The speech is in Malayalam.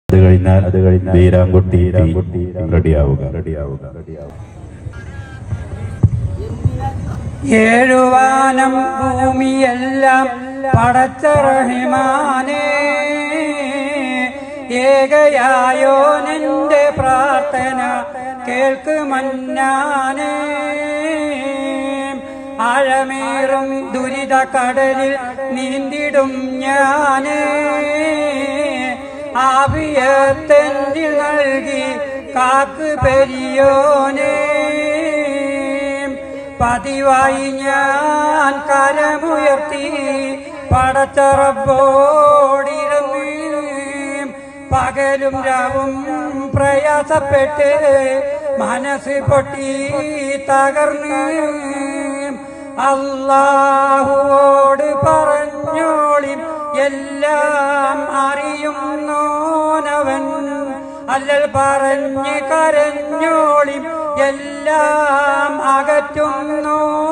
അത് കഴിഞ്ഞാൽ വീരാൻകുട്ടി റെഡിയാവുക. ഏഴുവാനം ഭൂമിയെല്ലാം പടച്ച റഹ്മാനേ, ഏകയായോനെന്റെ പ്രാർത്ഥന കേൾക്ക് മന്നാനേ. ആഴമേറും ദുരിത കടലിൽ നീന്തിടും ഞാനേ, ആവിയത്തെന്നിൽ നൽകി കാക്ക് പെരിയോനേ. പതിവായി ഞാൻ കരമുയർത്തി പടച്ച റബ്ബോടിരുന്ന്, പകലും രാവും പ്രയാസപ്പെട്ട് മനസ്സ് പൊട്ടി തകർന്ന്. അല്ലാഹുവോട് പറഞ്ഞോളി എല്ലാം അറിയുന്നോനവൻ, അല്ലൽ പറഞ്ഞ് കരഞ്ഞോളി എല്ലാം അകറ്റുന്നോനവൻ.